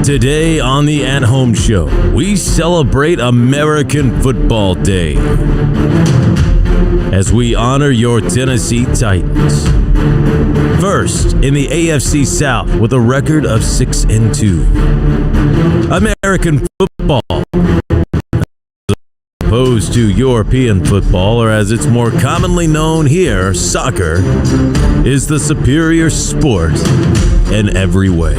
Today on the At Home Show, we celebrate American Football Day as we honor your Tennessee Titans. First in the AFC South with a record of 6-2. American football, opposed to European football, or as it's more commonly known here, soccer, is the superior sport in every way.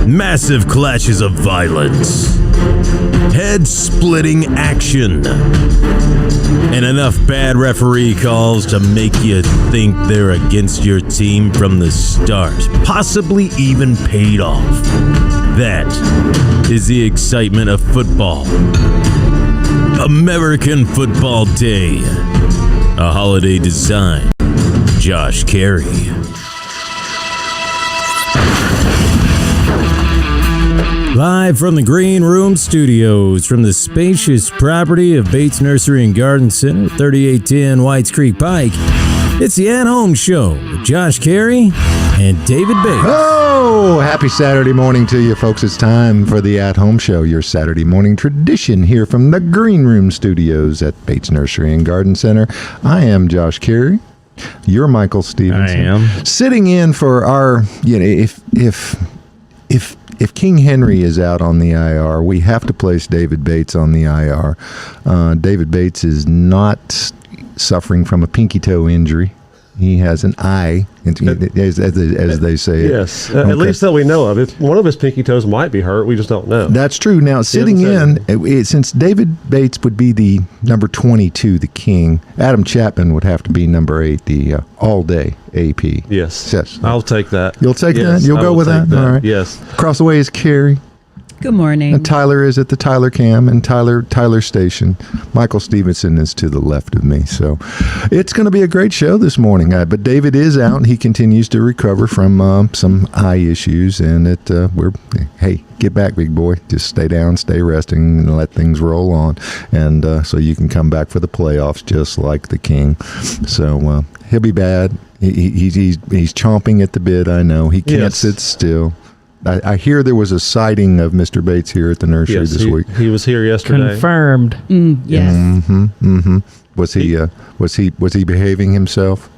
Massive clashes of violence, head-splitting action, and enough bad referee calls to make you think they're against your team from the start, possibly even paid off. That is the excitement of football. American Football Day, a holiday design. Josh Cary. Live from the Green Room Studios, from the spacious property of Bates Nursery and Garden Center, 3810 Whites Creek Pike, it's the At Home Show with Josh Cary and David Bates. Oh, happy Saturday morning to you, folks. It's time for the At Home Show, your Saturday morning tradition here from the Green Room Studios at Bates Nursery and Garden Center. I am Josh Cary. You're Michael Stevenson. I am. Sitting in for our, if King Henry is out on the IR, we have to place David Bates on the IR. David Bates is not suffering from a pinky toe injury. He has an eye, as they say. Yes, at least that we know of. If one of his pinky toes might be hurt, we just don't know. That's true. Now, sitting in, since David Bates would be the number 22, the king, Adam Chapman would have to be number 8, the all-day AP. Yes. Yes. I'll take that. You'll take that? You'll go with that? All right. Yes. Across the way is Cary. Good morning. And Tyler is at the Tyler Cam and Tyler Station. Michael Stevenson is to the left of me. So it's going to be a great show this morning. But David is out. He continues to recover from some eye issues. And hey, get back, big boy. Just stay down, stay resting, and let things roll on. And so you can come back for the playoffs just like the king. So he'll be bad. He's chomping at the bit, I know. He can't sit still. I hear there was a sighting of Mr. Bates here at the nursery this week. He was here yesterday. Confirmed. Yes. Mm-hmm, mm-hmm. Was he behaving himself?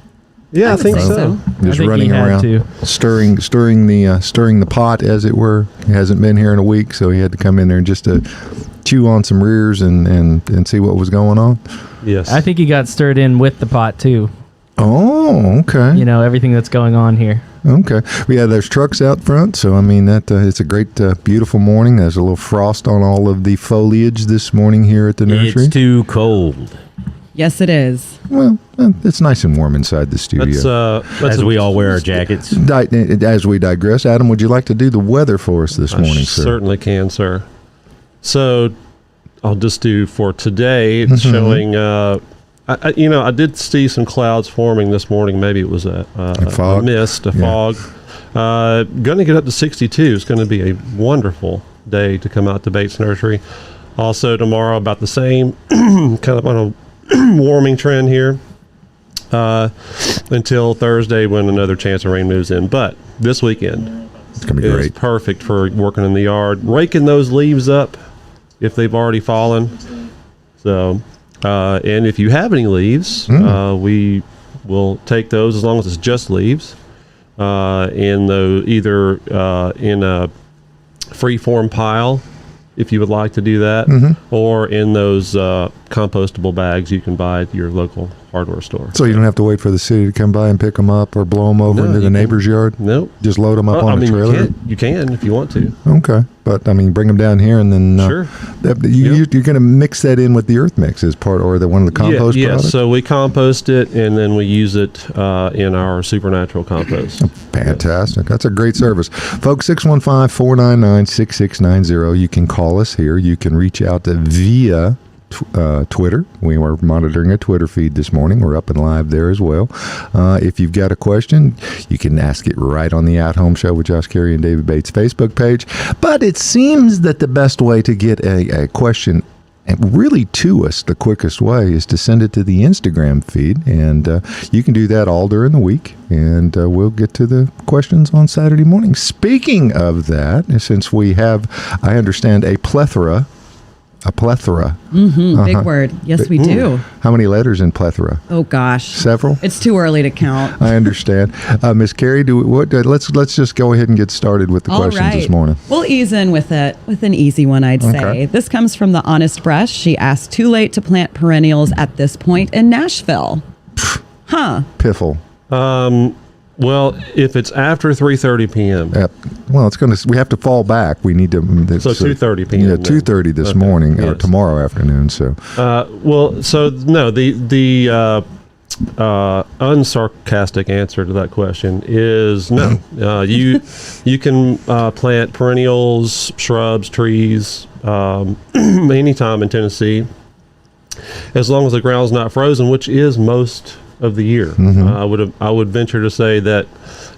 Yeah, I think so. Just running around, stirring the pot, as it were. He hasn't been here in a week, so he had to come in there just to chew on some rears and see what was going on. Yes, I think he got stirred in with the pot too. Oh, okay. You know, everything that's going on here. Okay. Well, yeah, there's trucks out front, so I mean that it's a great, beautiful morning. There's a little frost on all of the foliage this morning here at the nursery. It's too cold. Yes, it is. Well, it's nice and warm inside the studio. As we all wear our jackets. As we digress, Adam, would you like to do the weather for us this morning, sir? Certainly can, sir. So I'll just do for today. It's showing. I did see some clouds forming this morning. Maybe it was a fog. Fog. Going to get up to 62. It's going to be a wonderful day to come out to Bates Nursery. Also tomorrow about the same, kind of on a warming trend here until Thursday when another chance of rain moves in. But this weekend it's going to be great. Perfect for working in the yard, raking those leaves up if they've already fallen. So... and if you have any leaves, we will take those as long as it's just leaves, either in a free-form pile, if you would like to do that, or in those compostable bags you can buy at your local hardware store. So you don't have to wait for the city to come by and pick them up or blow them over into the neighbor's yard? Nope. Just load them up on a trailer? You can if you want to. Okay. But, I mean, bring them down here and then... Sure. You're going to mix that in with the earth mix as part, or one of the compost products? So we compost it and then we use it in our supernatural compost. Fantastic. That's a great service. Folks, 615-499-6690. You can call us here. You can reach out via Twitter. We were monitoring a Twitter feed this morning. We're up and live there as well. If you've got a question, you can ask it right on the At Home Show with Josh Cary and David Bates Facebook page. But it seems that the best way to get a question really to us, the quickest way is to send it to the Instagram feed, and you can do that all during the week, and we'll get to the questions on Saturday morning. Speaking of that, since we have, I understand, a plethora. Big word. Yes, we do. How many letters in plethora? Oh gosh, Several. It's too early to count. I understand. Miss Cary, let's just go ahead and get started with the All questions right. this morning. We'll ease in with an easy one, I'd say. Okay. This comes from the Honest Brush. She asked, too late to plant perennials at this point in Nashville. Huh. Piffle. Well, if it's after 3:30 p.m. Well, we have to fall back. We need to. So 2:30 p.m. Yeah, 2:30 this morning or Yes. tomorrow afternoon. So. No, the unsarcastic answer to that question is no. You can plant perennials, shrubs, trees anytime in Tennessee, as long as the ground's not frozen, which is most of the year. I would venture to say that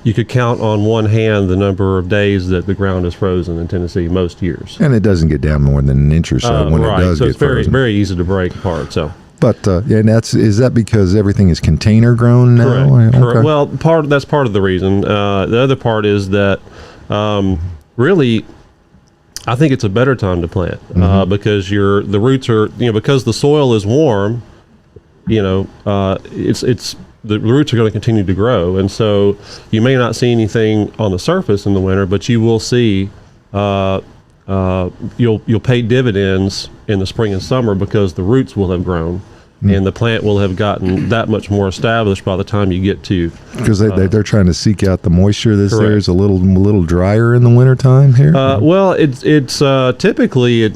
you could count on one hand the number of days that the ground is frozen in Tennessee most years. And it doesn't get down more than an inch or so when right. it does So get it's very frozen. very easy to break apart. So. But and is that because everything is container grown now? Correct. Okay. Well, that's part of the reason. The other part is that really, I think it's a better time to plant because the roots are because the soil is warm. It's the roots are going to continue to grow, and so you may not see anything on the surface in the winter, but you will see. You'll pay dividends in the spring and summer because the roots will have grown and the plant will have gotten that much more established by the time you get to. Because they're trying to seek out the moisture that's there Correct. is a little drier in the wintertime here. Well, it's typically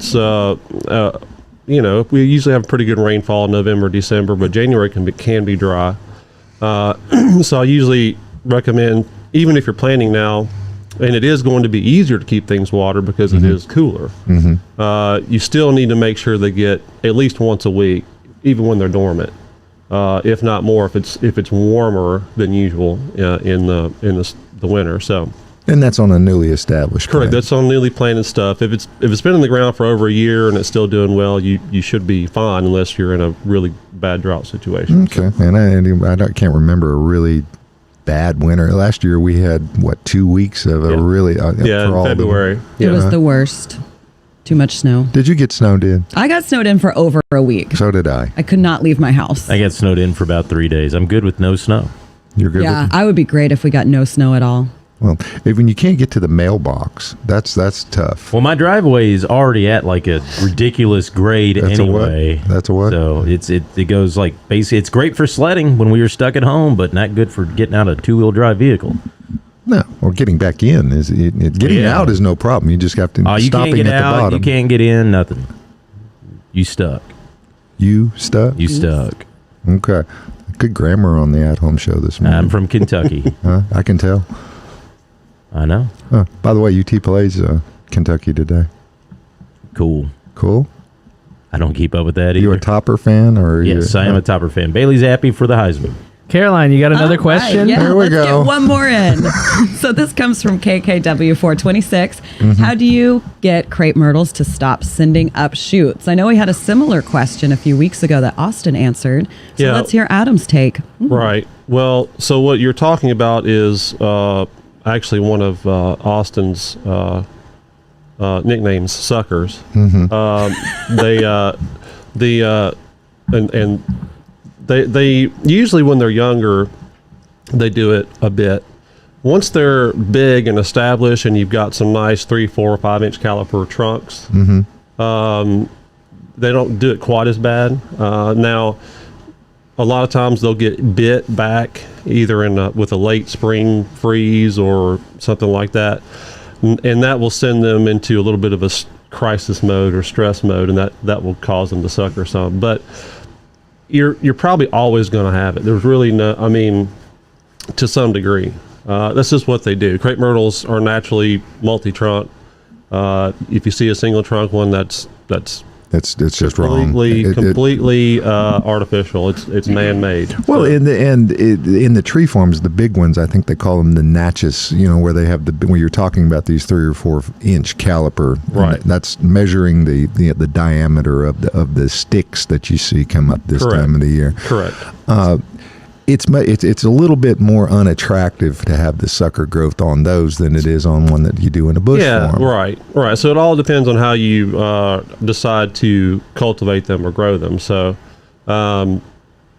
we usually have pretty good rainfall in November, December, but January can be dry. So I usually recommend, even if you're planting now, and it is going to be easier to keep things watered because it is cooler. You still need to make sure they get at least once a week, even when they're dormant. If not more, if it's warmer than usual in the winter. So. And that's on a newly established Correct. plant. That's on newly planted stuff. If it's been in the ground for over a year and it's still doing well, you should be fine unless you're in a really bad drought situation. Okay. And I can't remember a really bad winter. Last year we had 2 weeks of a really In for all February. It was the worst. Too much snow. Did you get snowed in? I got snowed in for over a week. So did I. I could not leave my house. I got snowed in for about 3 days. I'm good with no snow. You're good. Yeah, With I would be great if we got no snow at all. Well, when you can't get to the mailbox, that's tough. Well, my driveway is already at like a ridiculous grade That's anyway. a what? That's a what? So it goes like basically it's great for sledding when we were stuck at home, but not good for getting out of a 2-wheel drive vehicle. No, or getting back in getting Yeah. out is no problem. You just have to You stopping can't get at the out, bottom. you can't get in, nothing. You stuck. You stuck? You stuck. Okay. Good grammar on the at-home show this morning. I'm from Kentucky. Huh? I can tell. I know. By the way, UT plays Kentucky today. Cool. Cool. I don't keep up with that either. You a Topper fan or? Yes, I am a Topper fan. Bailey Zappi for the Heisman. Caroline, you got another All question? right, yeah, There we let's go. get one more in. So this comes from KKW426. How do you get crepe myrtles to stop sending up shoots? I know we had a similar question a few weeks ago that Austin answered. So Yeah. let's hear Adam's take. Right. Well, so what you're talking about is actually one of Austin's nicknames, suckers. They usually when they're younger, they do it a bit. Once they're big and established, and you've got some nice 3, 4, 5 inch caliper trunks, they don't do it quite as bad. Now, a lot of times they'll get bit back either with a late spring freeze or something like that, and that will send them into a little bit of a crisis mode or stress mode, and that will cause them to sucker some. But you're probably always going to have it. There's really no, I mean, to some degree. That's just what they do. Crepe myrtles are naturally multi-trunk. If you see a single trunk one, that's It's just wrong. Completely artificial. It's man-made. Well, in the tree forms, the big ones, I think they call them the natchez. Where they have when you're talking about these 3 or 4 inch caliper. Right. That's measuring the diameter of the sticks that you see come up this time of the year. Correct. It's a little bit more unattractive to have the sucker growth on those than it is on one that you do in a bush form. Right. So it all depends on how you decide to cultivate them or grow them. So,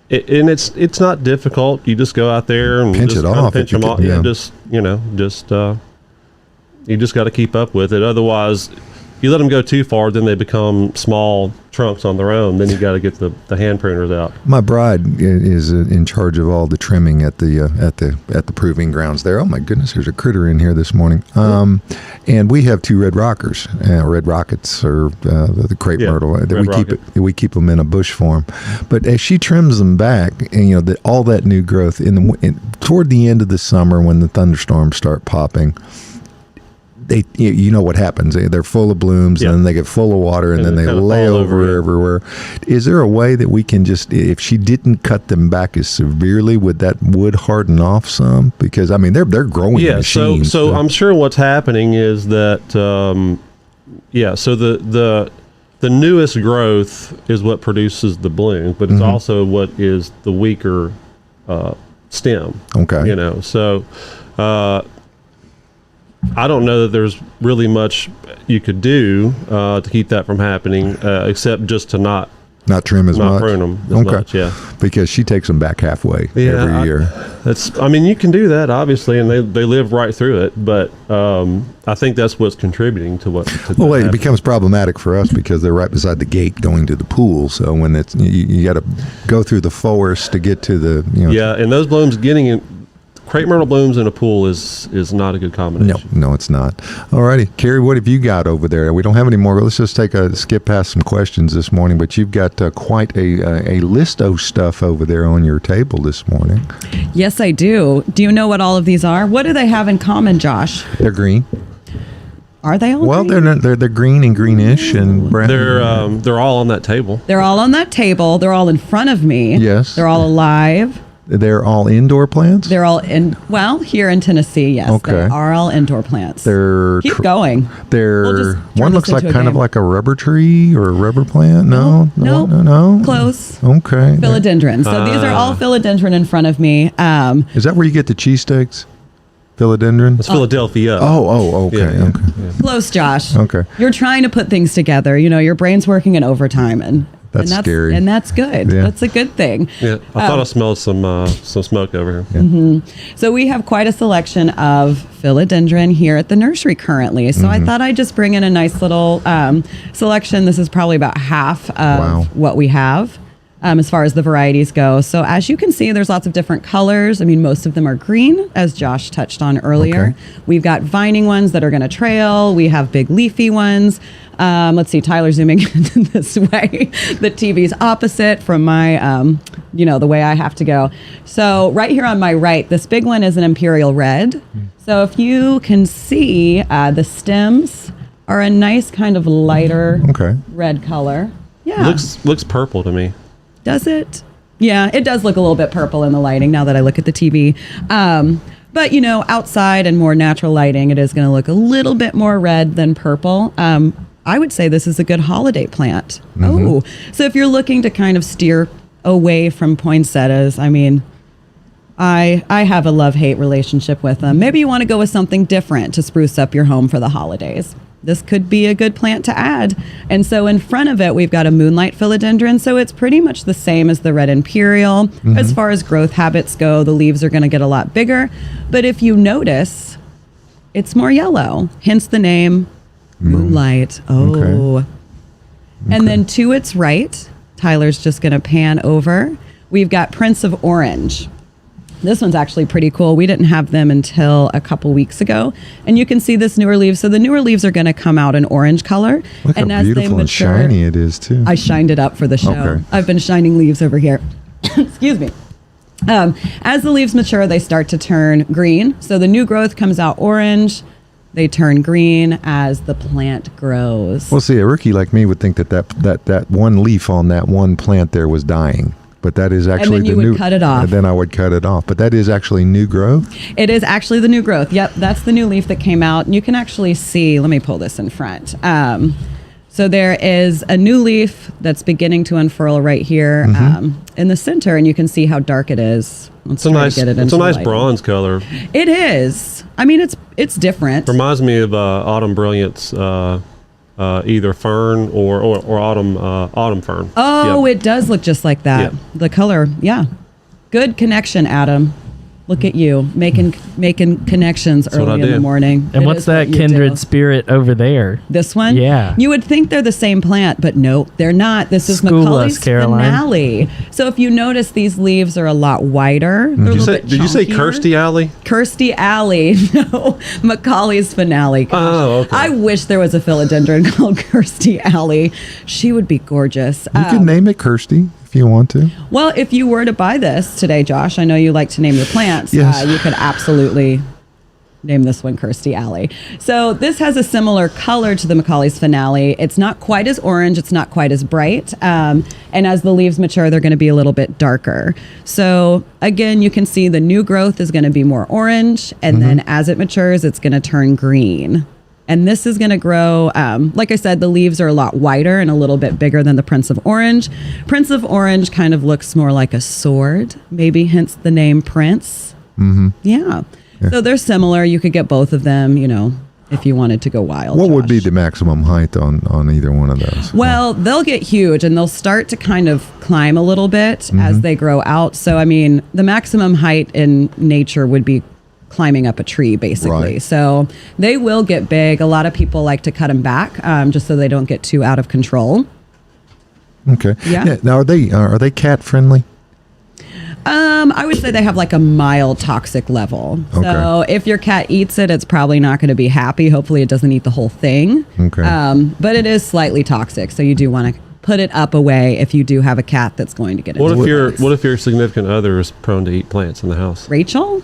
it's not difficult. You just go out there and pinch just it off. pinch them off. Yeah. You just got to keep up with it. Otherwise, you let them go too far, then they become small trunks on their own. Then you got to get the hand pruners out. My bride is in charge of all the trimming at the proving grounds there. Oh my goodness, there's a critter in here this morning. And we have 2 red rockets, or the crepe myrtle. We keep them in a bush form. But as she trims them back, and all that new growth toward the end of the summer when the thunderstorms start popping. What happens. They're full of blooms, and then they get full of water, and then they lay over everywhere. Is there a way that we can just, if she didn't cut them back as severely, would that wood harden off some? Because they're growing machines. So I'm sure what's happening is that so the newest growth is what produces the bloom, but it's also what is the weaker stem. Okay. So. I don't know that there's really much you could do to keep that from happening, except just to not trim as much. Not prune them as much, yeah. Because she takes them back halfway every year. You can do that, obviously, and they live right through it, but I think that's what's contributing to what. It becomes problematic for us because they're right beside the gate going to the pool. So when it's you got to go through the forest to get to the Yeah, and those blooms crepe myrtle blooms in a pool is not a good combination. No, it's not. Alrighty, Cary, what have you got over there? We don't have any more, but let's just skip past some questions this morning. But you've got quite a list of stuff over there on your table this morning. Yes, I do. Do you know what all of these are? What do they have in common, Josh? They're green. Are they all? Well, green? they're green and greenish and brown. They're all on that table. They're all on that table. They're all in front of me. Yes. They're all alive. They're all indoor plants? They're all here in Tennessee, yes. Okay. They are all indoor plants. Keep going. One looks like kind of like a rubber tree or a rubber plant. No. Close. Okay. Philodendron. So these are all philodendron in front of me. Is that where you get the cheesesteaks? Philodendron? It's Philadelphia. Oh, okay. Yeah. Okay. Close, Josh. Okay. You're trying to put things together. Your brain's working in overtime, and that's scary. And that's good. Yeah. That's a good thing. Yeah, I thought I smelled some smoke over here. Yeah. Mm-hmm. So we have quite a selection of philodendron here at the nursery currently. So I thought I'd just bring in a nice little selection. This is probably about half of what we have. As far as the varieties go. So as you can see, there's lots of different colors. Most of them are green, as Josh touched on earlier. Okay. We've got vining ones that are going to trail. We have big leafy ones. Let's see, Tyler zooming this way. The TV's opposite from my, the way I have to go. So right here on my right, this big one is an imperial red. So if you can see, the stems are a nice kind of lighter red color. Yeah. Looks purple to me. Does it? Yeah, it does look a little bit purple in the lighting now that I look at the TV. But, outside and more natural lighting, it is going to look a little bit more red than purple. I would say this is a good holiday plant. Oh, so if you're looking to kind of steer away from poinsettias, I have a love-hate relationship with them. Maybe you want to go with something different to spruce up your home for the holidays. This could be a good plant to add. And so in front of it, we've got a Moonlight Philodendron. So it's pretty much the same as the Red Imperial. As far as growth habits go, the leaves are going to get a lot bigger. But if you notice, it's more yellow. Hence the name Moonlight. Oh. And then to its right, Tyler's just going to pan over. We've got Prince of Orange. This one's actually pretty cool. We didn't have them until a couple weeks ago. And you can see this newer leaves. So the newer leaves are going to come out in orange color. Look and how as beautiful they mature, and shiny it is, too. I shined it up for the show. Okay. I've been shining leaves over here. Excuse me. As the leaves mature, they start to turn green. So the new growth comes out orange. They turn green as the plant grows. Well, see, a rookie like me would think that one leaf on that one plant there was dying. But that is actually And then you the would new. cut it off. And then I would cut it off. But that is actually new growth. It is actually the new growth. Yep, that's the new leaf that came out. And you can actually see, let me pull this in front. So there is a new leaf that's beginning to unfurl right here in the center, and you can see how dark it is. It's a nice bronze color. It is. I mean, it's different. Reminds me of Autumn Brilliance, either fern or autumn fern. Oh, Yep. it does look just like that. Yeah. The color, yeah. Good connection, Adam. Look at you making connections what I early in the do. morning. And It what's is what that you kindred do. spirit over there? This one? Yeah. You would think they're the same plant, but nope, they're not. This is School us, Macaulay's Caroline. finale. So if you notice, these leaves are a lot wider. They're a little bit Did you say chunkier. Kirsty Alley? Kirsty Alley. No, Macaulay's finale. Gosh, Oh, okay. I wish there was a philodendron called Kirsty Alley. She would be gorgeous. You can name it Kirsty if you want to. Well, if you were to buy this today, Josh, I know you like to name your plants. Yes. You could absolutely name this one Kirsty Alley. So this has a similar color to the Macaulay's finale. It's not quite as orange. It's not quite as bright. And as the leaves mature, they're going to be a little bit darker. So again, you can see the new growth is going to be more orange. And then as it matures, it's going to turn green. And this is going to grow, like I said, the leaves are a lot wider and a little bit bigger than the Prince of Orange. Prince of Orange kind of looks more like a sword, maybe hence the name Prince. Yeah. So they're similar. You could get both of them, if you wanted to go wild. What would be Josh. the maximum height on either one of those? Well, they'll get huge and they'll start to kind of climb a little bit as they grow out. So, I mean, the maximum height in nature would be climbing up a tree, basically. Right. So they will get big. A lot of people like to cut them back just so they don't get too out of control. Okay. Yeah. Now, are they cat friendly? I would say they have like a mild toxic level. Okay. So if your cat eats it, it's probably not going to be happy. Hopefully it doesn't eat the whole thing. Okay. But it is slightly toxic. So you do want to put it up away if you do have a cat that's going to get it. What if your significant other is prone to eat plants in the house? Rachel?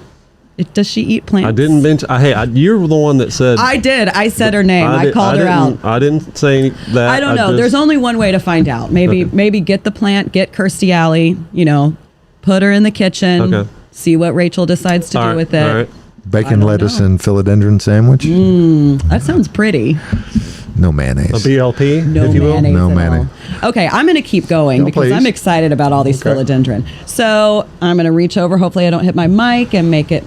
Does she eat plants? I didn't mention. You're the one that said. I did. I said her name. I called her out. I didn't say that. I don't know. There's only one way to find out. Maybe get the plant, get Kirsty Alley, put her in the kitchen, Okay. see what Rachel decides to do with it. All right. Bacon, don't lettuce, know. and philodendron sandwich? That sounds pretty. No mayonnaise. A BLP, No if you will. mayonnaise. No at mayonnaise. all. Okay, I'm going to keep going No, because please. I'm excited about all these Okay. philodendron. So I'm going to reach over. Hopefully I don't hit my mic and make a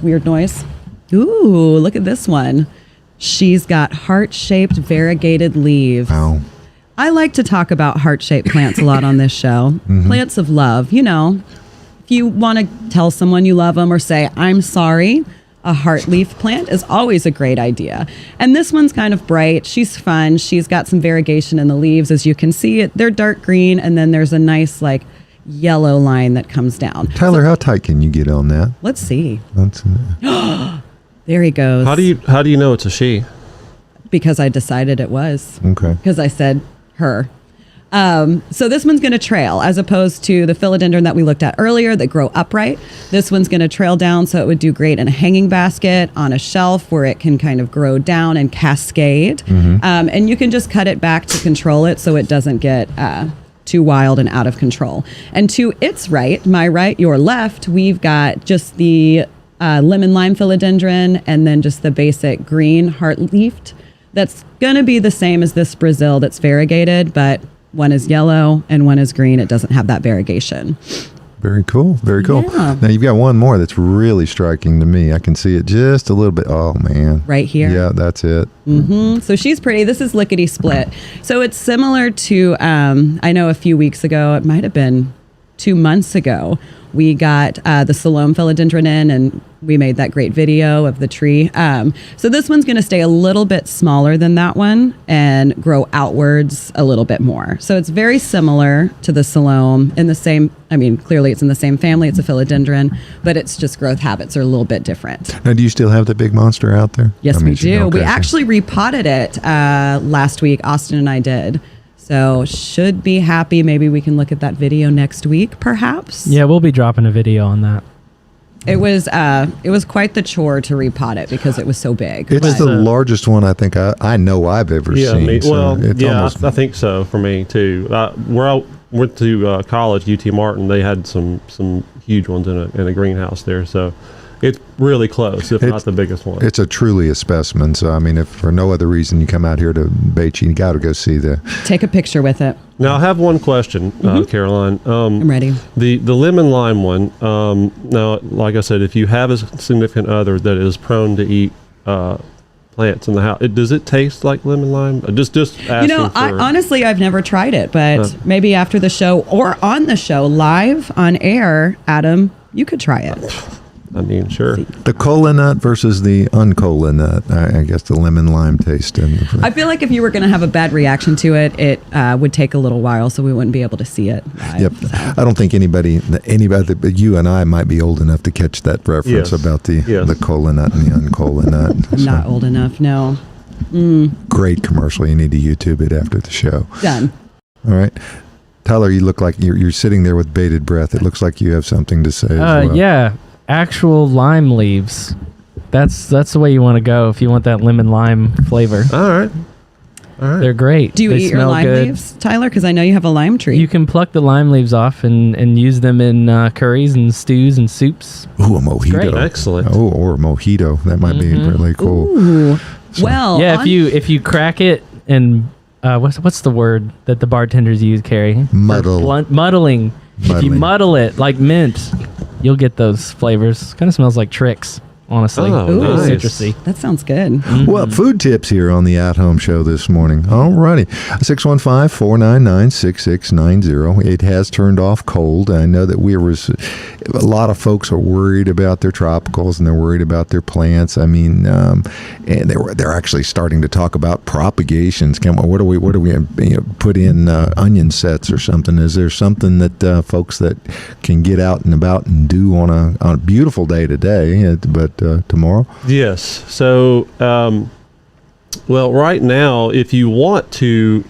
weird noise. Ooh, look at this one. She's got heart-shaped variegated leaves. Wow. I like to talk about heart-shaped plants a lot on this show. Plants of love. If you want to tell someone you love them or say, I'm sorry, a heart leaf plant is always a great idea. And this one's kind of bright. She's fun. She's got some variegation in the leaves. As you can see, they're dark green, and then there's a nice, yellow line that comes down. Tyler, how tight can you get on that? Let's see. That's, There he goes. How do you know it's a she? Because I decided it was. okay. Because I said her. So this one's going to trail as opposed to the philodendron that we looked at earlier that grow upright. This one's going to trail down, so it would do great in a hanging basket, on a shelf where it can kind of grow down and cascade. And you can just cut it back to control it so it doesn't get too wild and out of control. And to its right, my right, your left, we've got just the lemon lime philodendron and then just the basic green heart-leafed. That's going to be the same as this Brazil that's variegated, but one is yellow and one is green. It doesn't have that variegation. Very cool. Very cool. Yeah. Now, you've got one more that's really striking to me. I can see it just a little bit. Oh, man. Right here. Yeah, that's it. So she's pretty. This is lickety split. So it's similar to, I know a few weeks ago, it might have been 2 months ago, we got the Salome philodendron in and we made that great video of the tree. So this one's going to stay a little bit smaller than that one and grow outwards a little bit more. So it's very similar to the Salome in the same, clearly it's in the same family. It's a philodendron, but it's just growth habits are a little bit different. Now, do you still have the big monster out there? Yes, we do. Okay, We so- actually repotted it last week. Austin and I did. So should be happy. Maybe we can look at that video next week, perhaps. Yeah, we'll be dropping a video on that. It was quite the chore to repot it because it was so big. It's But- the largest one I think I know I've ever seen. It's almost, I think so for me too. Where I went to college, UT Martin, they had some huge ones in a greenhouse there. So it's really close, if not the biggest one. it's a truly a specimen. So I mean, if for no other reason you come out here to Beachy, you got to go see the. Take a picture with it. Now I have one question, Caroline. I'm ready. The lemon lime one. Now, like I said, if you have a significant other that is prone to eat plants in the house, does it taste like lemon lime? Just asking Honestly, I've never tried it, but maybe after the show or on the show live on air, Adam, you could try it. I mean, sure. The cola nut versus the uncola nut. I guess the lemon lime taste. I feel like if you were going to have a bad reaction to it, it would take a little while, so we wouldn't be able to see it live. Yep. So. I don't think anybody, but you and I might be old enough to catch that reference about the cola nut and the uncola nut. I'm not old enough, no. Great commercial. You need to YouTube it after the show. Done. All right. Tyler, you look like you're sitting there with bated breath. It looks like you have something to say as well. Yeah, actual lime leaves. That's the way you want to go if you want that lemon lime flavor. All right. They're great. Do you They eat your smell lime good. leaves, Tyler? Because I know you have a lime tree. You can pluck the lime leaves off and use them in curries and stews and soups. Ooh, a mojito. great. Excellent. Oh, or a mojito. That might be really cool. Ooh. Well, Yeah, if you crack it and what's the word that the bartenders use, Cary? Muddle. Muddling. If you Muddling. muddle it like mint, you'll get those flavors. Kind of smells like Trix, honestly. Oh, A little nice. citrusy. that sounds good. Well, food tips here on the At Home Show this morning. All righty. 615-499-6690. It has turned off cold. I know that a lot of folks are worried about their tropicals and they're worried about their plants. I mean, and they're actually starting to talk about propagations. What do we put in onion sets or something? Is there something that folks that can get out and about and do on a beautiful day today, but tomorrow? Yes. So, well, right now, if you want to,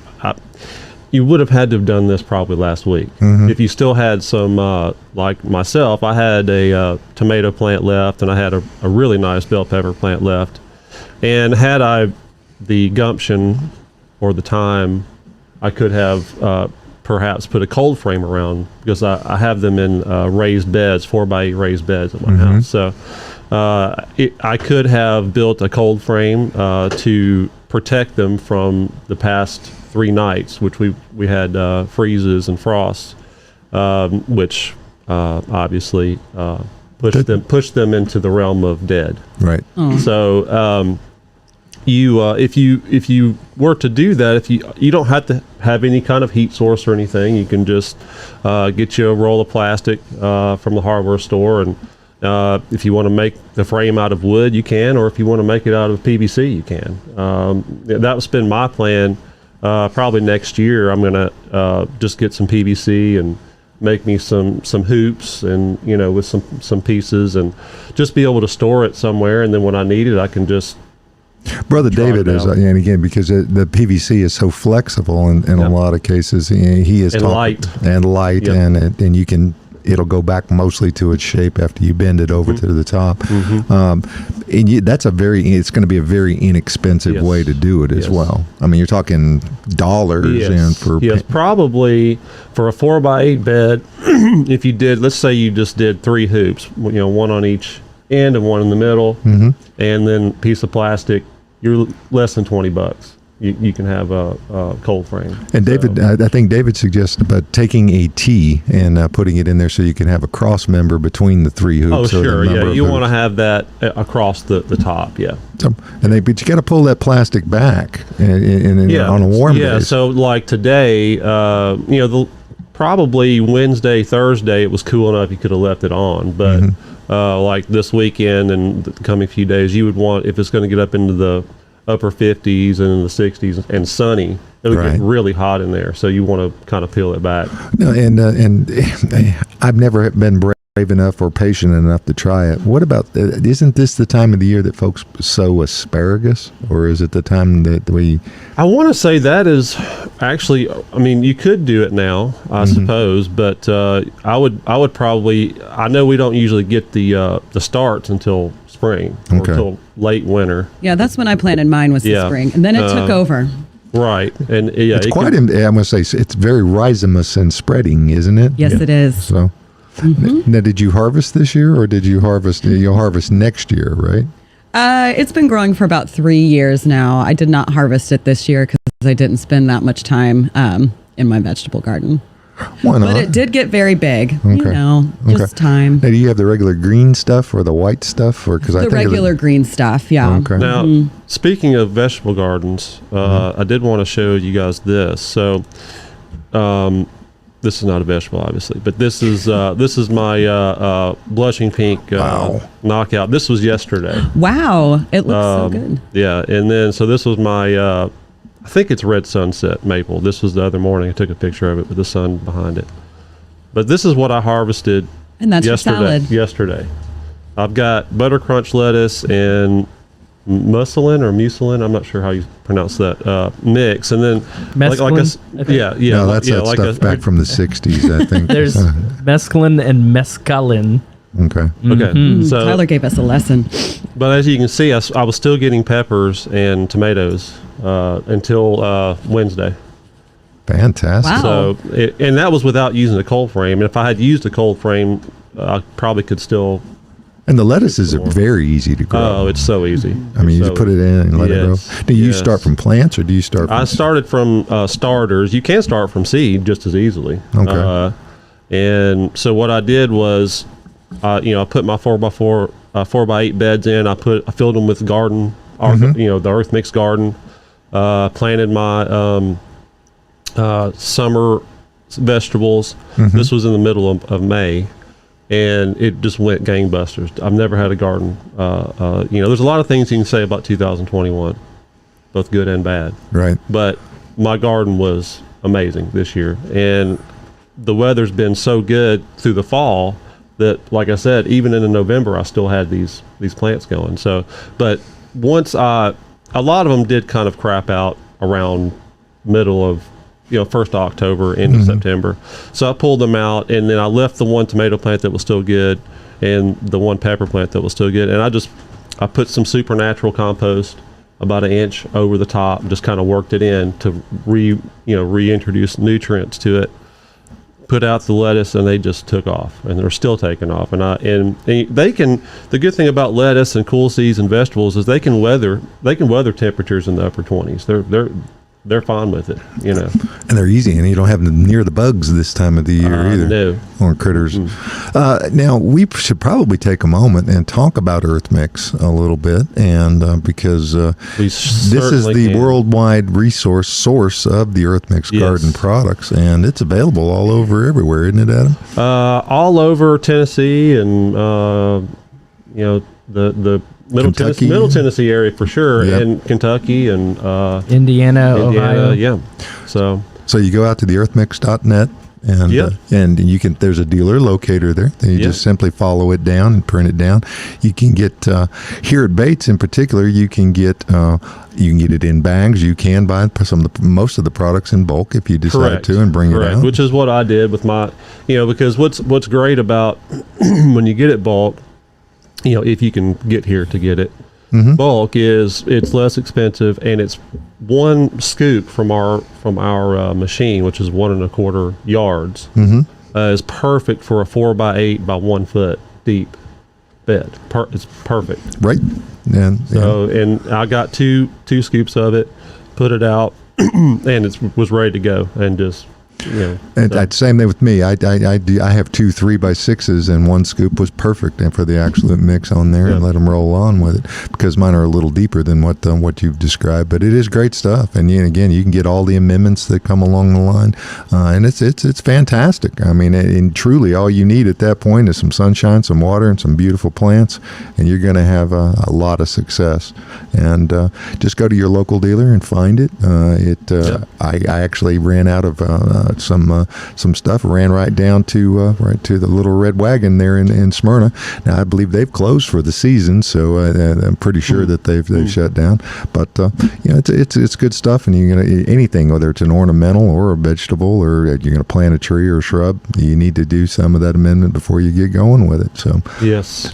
you would have had to have done this probably last week. If you still had some, like myself, I had a tomato plant left, and I had a really nice bell pepper plant left. And had I the gumption or the time, I could have perhaps put a cold frame around, because I have them in raised beds, 4x8 raised beds at my house. So I could have built a cold frame to protect them from the past 3 nights, which we had freezes and frosts, which obviously pushed them into the realm of dead. Right. So if you were to do that, if you don't have to have any kind of heat source or anything, you can just get you a roll of plastic from the hardware store, and if you want to make the frame out of wood, you can, or if you want to make it out of PVC, you can. That's been my plan. Probably next year, I'm gonna just get some PVC and make me some hoops, and with some pieces, and just be able to store it somewhere, and then when I need it, I can just. Brother David is, and again, because the PVC is so flexible in a lot of cases, he is And light. Yep. and you can. It'll go back mostly to its shape after you bend it over to the top. And it's going to be a very inexpensive way to do it as well. I mean, you're talking dollars. And for probably for a 4x8 bed, if you did, let's say you just did 3 hoops, one on each end and one in the middle, and then piece of plastic, you're less than $20. You can have a cold frame. And David, I think David suggests about taking a T and putting it in there so you can have a cross member between the 3 hoops. Oh, sure, yeah. You want to have that across the top, yeah. But you got to pull that plastic back on a warm day. Yeah, so like today, probably Wednesday, Thursday, it was cool enough you could have left it on, but like this weekend and the coming few days, you would want, if it's going to get up into the upper 50s and in the 60s and sunny, it'll get really hot in there, so you want to kind of peel it back. No, and I've never been bred enough or patient enough to try it. What about, isn't this the time of the year that folks sow asparagus, or is it the time that I want to say that is actually, I mean, you could do it now, I suppose, but I would probably, I know we don't usually get the starts until spring or until late winter. Yeah, that's when I planted mine, was the spring, and then it took over. Right, and yeah, it's quite, I'm going to say, it's very rhizomous and spreading, isn't it? Yes, it is. So, now, did you harvest this year, or did you harvest? You'll harvest next year, right? It's been growing for about 3 years now. I did not harvest it this year because I didn't spend that much time in my vegetable garden. Why not? But it did get very big. You know, just time. Now, do you have the regular green stuff or the white stuff, or because I think regular green stuff? Yeah. Okay. Now, speaking of vegetable gardens, I did want to show you guys this. So, this is not a vegetable, obviously, but this is my blushing pink knockout. This was yesterday. Wow, it looks so good. Yeah, and then so this was my I think it's red sunset maple. This was the other morning. I took a picture of it with the sun behind it. But this is what I harvested and that's yesterday. I've got butter crunch lettuce and mucilin. I'm not sure how you pronounce that mix. And then mesclin. No, that's that stuff back from the 60s, I think. There's mesclin and mescalin. Okay. Okay. So Tyler gave us a lesson. But as you can see, I was still getting peppers and tomatoes until Wednesday. Fantastic. Wow. So, and that was without using a cold frame. And if I had used a cold frame, I probably could still. And the lettuces are very easy to grow. Oh, it's so easy. I mean, you just put it in and let it grow. Do you yes. start from plants, or do you start from... I started from starters. You can start from seed just as easily. Okay. And so what I did was, I put my 4x4, 4x8 beds in. I filled them with garden, the earth mix garden. Planted my summer vegetables. This was in the middle of May, and it just went gangbusters. I've never had a garden. There's a lot of things you can say about 2021, both good and bad. Right. But my garden was amazing this year, and the weather's been so good through the fall that, like I said, even in November, I still had these plants going. So, but once a lot of them did kind of crap out around middle of, 1st of October into September. So I pulled them out, and then I left the one tomato plant that was still good and the one pepper plant that was still good. And I put some supernatural compost about an inch over the top, just kind of worked it in to reintroduce nutrients to it. Put out the lettuce, and they just took off, and they're still taking off. And they can. The good thing about lettuce and cool seeds and vegetables is they can weather temperatures in the upper 20s. They're fine with it, And they're easy, and you don't have them near the bugs this time of the year either. No. Or critters. Now, we should probably take a moment and talk about Earth Mix a little bit, and because this is the worldwide source of the Earth Mix garden products, and it's available all over everywhere, isn't it, Adam? All over Tennessee, and the Middle Tennessee area for sure, and Kentucky and Indiana, Ohio. Yeah. So you go out to the earthmix.net, and you can. There's a dealer locator there. Then you just simply follow it down and print it down. You can get here at Bates in particular. You can get it in bags. You can buy most of the products in bulk if you decide to, and bring it out. Which is what I did with my, because what's great about when you get it bulk. If you can get here to get it, bulk is it's less expensive, and it's one scoop from our machine, which is 1 1/4 yards, is perfect for a 4x8 by 1 foot deep bed. It's perfect, right? And I got two scoops of it, put it out, and it was ready to go, and just. Same thing with me. I have 2 3x6s, and 1 scoop was perfect, and for the absolute mix on there, and let them roll on with it, because mine are a little deeper than what you've described. But it is great stuff, and again, you can get all the amendments that come along the line, and it's fantastic. I mean, and truly, all you need at that point is some sunshine, some water, and some beautiful plants, and you're going to have a lot of success. And just go to your local dealer and find it. I actually ran out of some stuff ran right down to the Little Red Wagon there in Smyrna. Now I believe they've closed for the season, so I'm pretty sure that they've shut down. But it's good stuff, and you're gonna anything, whether it's an ornamental or a vegetable, or you're gonna plant a tree or a shrub, you need to do some of that amendment before you get going with it. So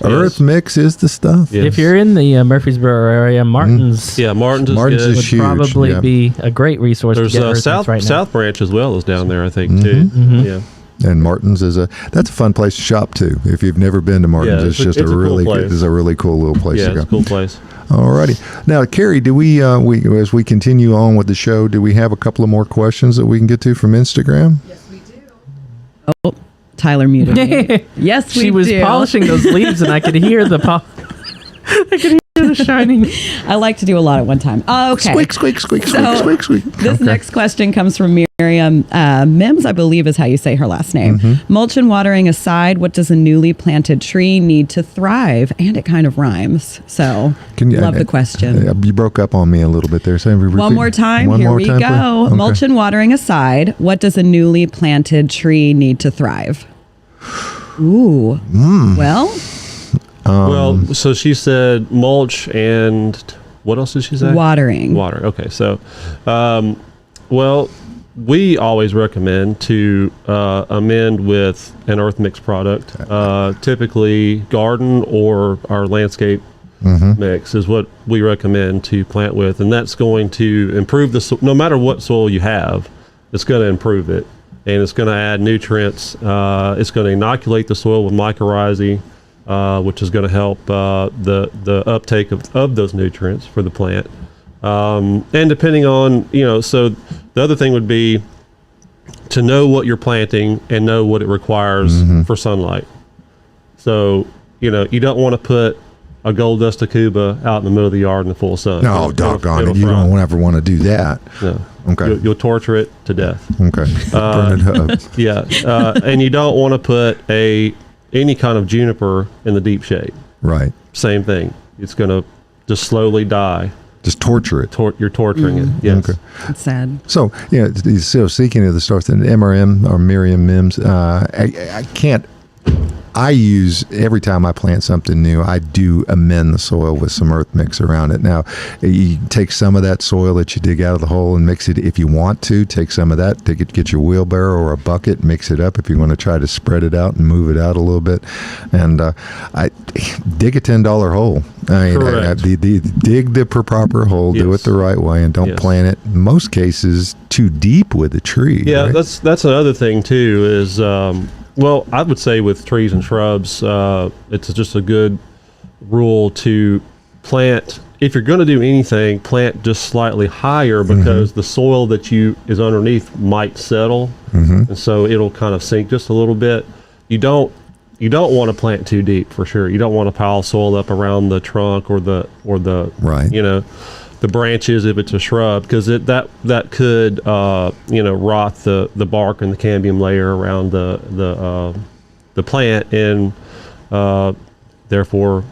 earth mix is the stuff. Yes. If you're in the Murfreesboro area, Martin's Martin's is Martin's good. is would huge, probably yeah. be a great resource. There's to get earth mix right now. South Branch as well is down there, I think, too. Yeah. And Martin's that's a fun place to shop too. If you've never been to Martin's, it's just a really cool place. it's a really cool little place to go. It's a cool place. Alrighty. Now, Cary, do we as we continue on with the show, do we have a couple of more questions that we can get to from Instagram? Yes, we do. Oh, Tyler muted me. Yes, we do. She was polishing those leaves, and I could hear the I could hear the shining. I like to do a lot at one time. Okay. Squeak, squeak, squeak, So, squeak, squeak, squeak. This next question comes from Miriam Mims, I believe is how you say her last name. Mulch and watering aside, what does a newly planted tree need to thrive? And it kind of rhymes. So, love the question. You broke up on me a little bit there. So One more time. One Here more we time, go. please. Okay. Mulch and watering aside, what does a newly planted tree need to thrive? Ooh. Well, So she said mulch and what else did she say? watering. Water. Okay. So, well, we always recommend to amend with an earth mix product. Typically, garden or our landscape mix is what we recommend to plant with, and that's going to improve the no matter what soil you have, it's going to improve it, and it's going to add nutrients. It's going to inoculate the soil with mycorrhizae, which is going to help the uptake of those nutrients for the plant. And depending on, so the other thing would be to know what you're planting and know what it requires for sunlight. So, you don't want to put a gold dust tacuba out in the middle of the yard in the full sun. No, doggone it. You fry. don't ever want to do that. No. Okay. You'll torture it to death. Okay. Burn it up. Yeah. And you don't want to put any kind of juniper in the deep shade. Right. Same thing. It's going to just slowly die. Just torture it. You're torturing it. Yes. Okay. It's sad. So, so speaking of the start, the MRM or Miriam Mims, I can't. I use every time I plant something new, I do amend the soil with some earth mix around it. Now, you take some of that soil that you dig out of the hole and mix it if you want to. Take some of that, get your wheelbarrow or a bucket, mix it up if you want to try to spread it out and move it out a little bit. And I dig a $10 hole. I mean, dig the proper hole, do it the right way, and don't plant it, in most cases, too deep with a tree. Yeah, right? that's another thing, too, is... well, I would say with trees and shrubs, it's just a good rule to plant. If you're going to do anything, plant just slightly higher because the soil that is underneath might settle, and so it'll kind of sink just a little bit. You don't want to plant too deep for sure. You don't want to pile soil up around the trunk or the right. The branches if it's a shrub, because that could rot the bark and the cambium layer around the plant and therefore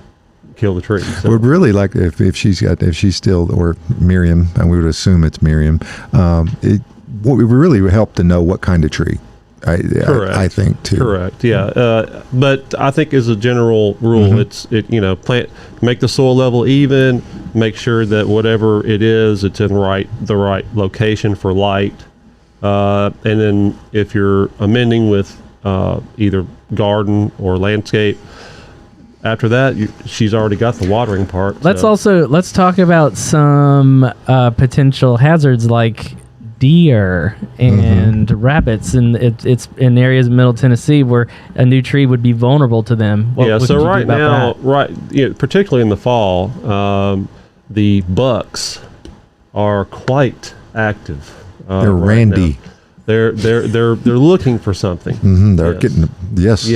kill the tree. So. Would really like if she's still, or Miriam, and we would assume it's Miriam. It would really help to know what kind of tree. Correct. I think too. Correct. Yeah. But I think as a general rule, plant, make the soil level even, make sure that whatever it is, it's in the right location for light. And then if you're amending with either garden or landscape, after that, she's already got the watering part. Let's talk about some potential hazards like deer and rabbits, and it's in areas of Middle Tennessee where a new tree would be vulnerable to them. What so could you right do about now, that? particularly in the fall, the bucks are quite active. They're right randy. now. They're looking for something. They're getting yes.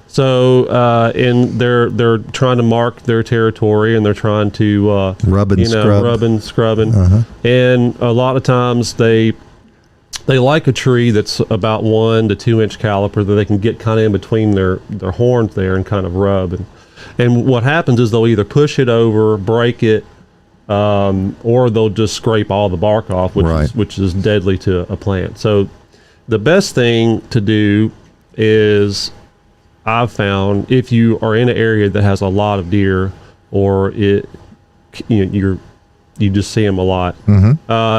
So and they're trying to mark their territory, and they're trying to rub and scrubbing, and a lot of times they like a tree that's about 1 to 2 inch caliper that they can get kind of in between their horns there and kind of rub, and what happens is they'll either push it over, break it, or they'll just scrape all the bark off, which is deadly to a plant. So the best thing to do is, I've found, if you are in an area that has a lot of deer, or you just see them a lot,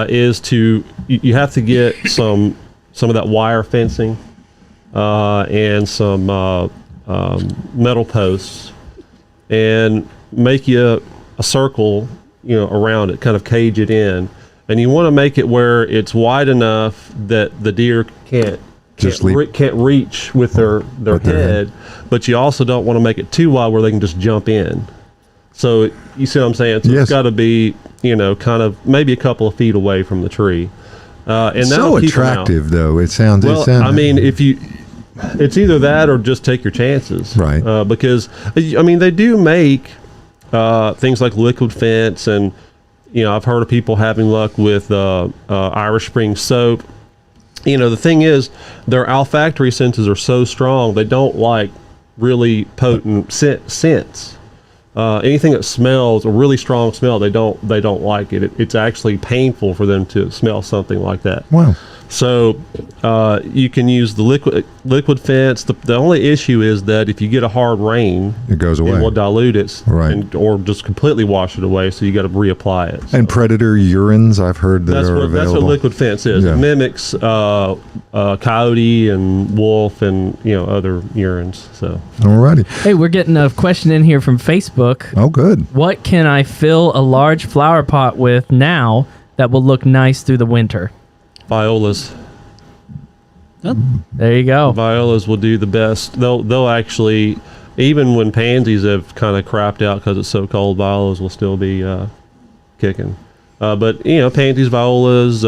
is you have to get some of that wire fencing and some metal posts, and make you a circle, around it, kind of cage it in, and you want to make it where it's wide enough that the deer can't reach with their head, but you also don't want to make it too wide where they can just jump in. So you see what I'm saying? So Yes. It's got to be, kind of maybe a couple of feet away from the tree. And So attractive, though. It sounds. I mean, it's either that or just take your chances, Right. Because they do make things like liquid fence, and I've heard of people having luck with Irish Spring soap. The thing is, their olfactory senses are so strong, they don't like really potent scents. Anything that smells a really strong smell, they don't like it. It's actually painful for them to smell something like that. Wow. So you can use the liquid fence. The only issue is that if you get a hard rain, It goes away. it will dilute it, Right. or just completely wash it away. So you got to reapply it. So And predator urines, I've heard that that's are what available. liquid fence is. Yeah. It mimics coyote and wolf and other urines. So Alrighty. Hey, we're getting a question in here from Facebook. Oh, good. What can I fill a large flower pot with now that will look nice through the winter? violas. There you go. Violas will do the best. They'll actually, even when pansies have kind of crapped out because it's so cold, violas will still be kicking. But pansies, violas,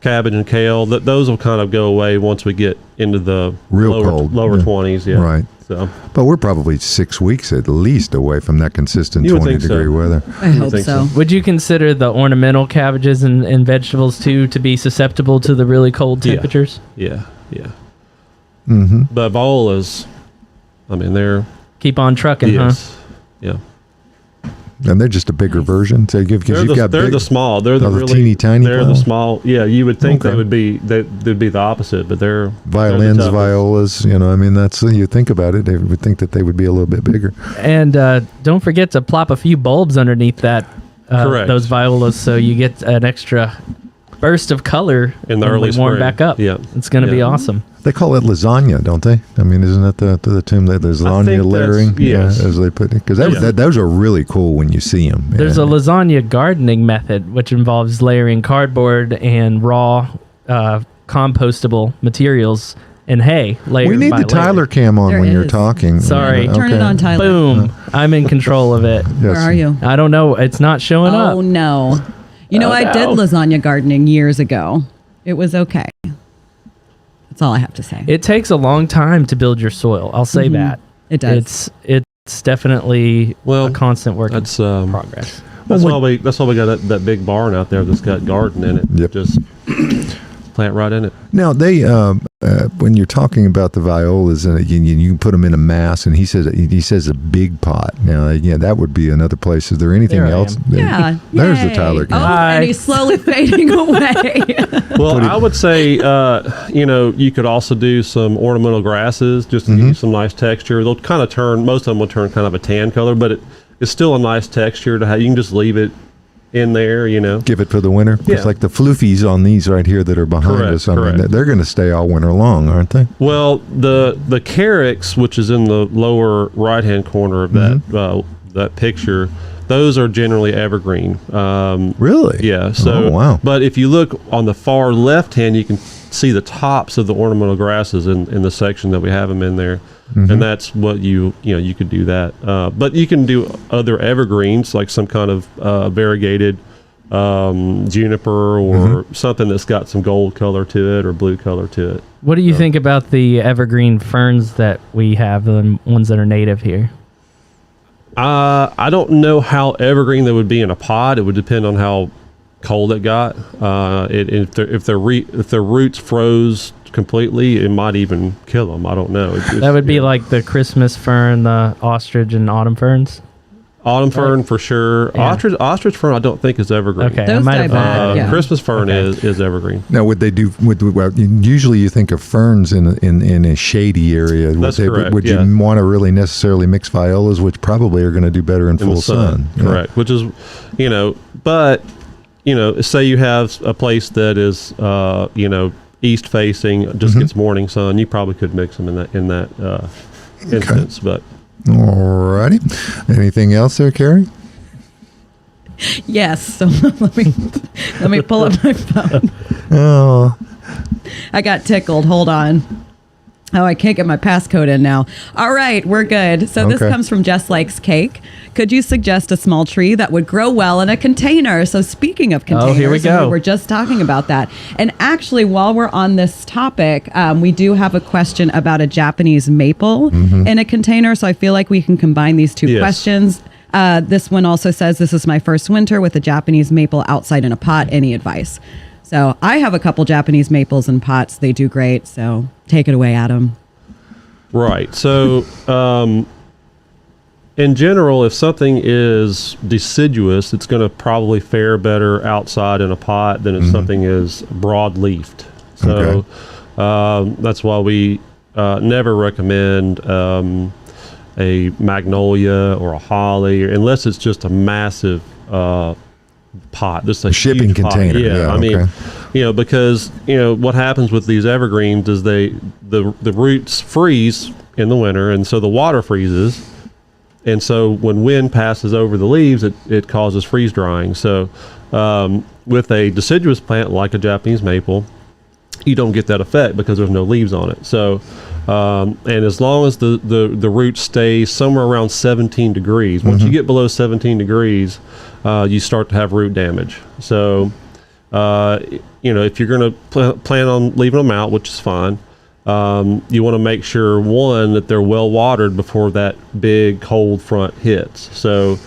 cabbage and kale, those will kind of go away once we get into the Real cold. lower Yeah. 20s. Yeah. Right. So But we're probably 6 weeks at least away from that consistent You would 20 think so. degree weather. I hope think so. so. Would you consider the ornamental cabbages and vegetables too to be susceptible to the really cold Yeah. temperatures? yeah. Mm-hmm. But violas, they're Keep on trucking, yes, yeah. And they're just a bigger version. So because you've got They're big, the small. They're the the really teeny tiny They're the flowers? small. Yeah, you would think Okay. they'd be the opposite, but they're violins, they're the toughest. violas. That's you think about it. They would think that they would be a little bit bigger. And don't forget to plop a few bulbs underneath that Correct. those violas so you get an extra burst of color In the when early we warm spring. back up. Yeah. It's going to be Yeah. awesome. They call it lasagna, don't they? Isn't that the term that there's I lasagna think layering? that's- yes. Yeah, as they put it. Because Yeah. those are really cool when you see them. There's a lasagna gardening method which involves layering cardboard and raw compostable materials and hay. We layered need by the Tyler layer. cam on There when you're is. talking. Sorry. Yeah, Turn it okay. on, Tyler. Boom. I'm in control of it. Yes. Where are you? I don't know. It's not showing up. Oh no! I did lasagna gardening years ago. It was okay. That's all I have to say. It takes a long time to build your soil. I'll say that. It does. It's definitely Well, a constant work in That's progress. that's why we got that big barn out there that's got garden in it. Yep. Just plant right in it. Now they when you're talking about the violas and you can put them in a mass, and he says a big pot. Now that would be another place. Is there anything There I else? am. Yeah. There's the Yay. Tyler cam. Oh, Hi. and he's slowly fading away. Well, I would say, you could also do some ornamental grasses just to give Mm-hmm. you some nice texture. They'll kind of turn, most of them will turn kind of a tan color, but it's still a nice texture to have. You can just leave it in there, Give it for the winter. Yeah. It's like the floofies on these right here that are behind Correct, us. correct. They're going to stay all winter long, aren't they? Well, the carex, which is in the lower right-hand corner of that picture, those are generally evergreen. Really? Yeah. So, Oh, wow. But if you look on the far left hand, you can see the tops of the ornamental grasses in the section that we have them in there, and that's what you could do that. But you can do other evergreens like some kind of variegated juniper or something that's got some gold color to it or blue color to it. What do you think about the evergreen ferns that we have, the ones that are native here? I don't know how evergreen they would be in a pot. It would depend on how cold it got. If their roots froze completely, it might even kill them. I don't know. That would be like the Christmas fern, the ostrich, and autumn ferns. Autumn fern for sure. Yeah. Ostrich fern I don't think is evergreen. Okay, I Those might die have bad, yeah. Christmas fern Okay. is evergreen. Now, would they do? Well, usually you think of ferns in a shady area. That's correct, Would yeah. you want to really necessarily mix violas, which probably are going to do better in In full the sun. Yeah. Correct. Which is, but say you have a place that is east facing, just gets morning sun, you probably could mix them in that instance. But Alrighty. Anything else there, Cary? Yes. So let me pull up my phone. Oh, I got tickled. Hold on. Oh, I can't get my passcode in now. All right, we're good. So this Okay. comes from Just Likes Cake. Could you suggest a small tree that would grow well in a container? So speaking of containers, here we go. we're just talking about that. And actually, while we're on this topic, we do have a question about a Japanese maple in a container. So I feel like we can combine these two Yes. questions. This one also says, this is my first winter with a Japanese maple outside in a pot. Any advice? So I have a couple Japanese maples in pots. They do great. So take it away, Adam. right. So in general, if something is deciduous, it's going to probably fare better outside in a pot than if something is broad-leafed. So that's why we never recommend a magnolia or a holly, unless it's just a massive pot. This is a shipping huge pot. container. Yeah, Yeah, I mean, okay. because what happens with these evergreens is the roots freeze in the winter, and so the water freezes, and so when wind passes over the leaves, it causes freeze drying. So with a deciduous plant like a Japanese maple, you don't get that effect because there's no leaves on it. So and as long as the roots stay somewhere around 17 degrees, once you get below 17 degrees, you start to have root damage. So if you're going to plan on leaving them out, which is fine, you want to make sure, one, that they're well watered before that big cold front hits. So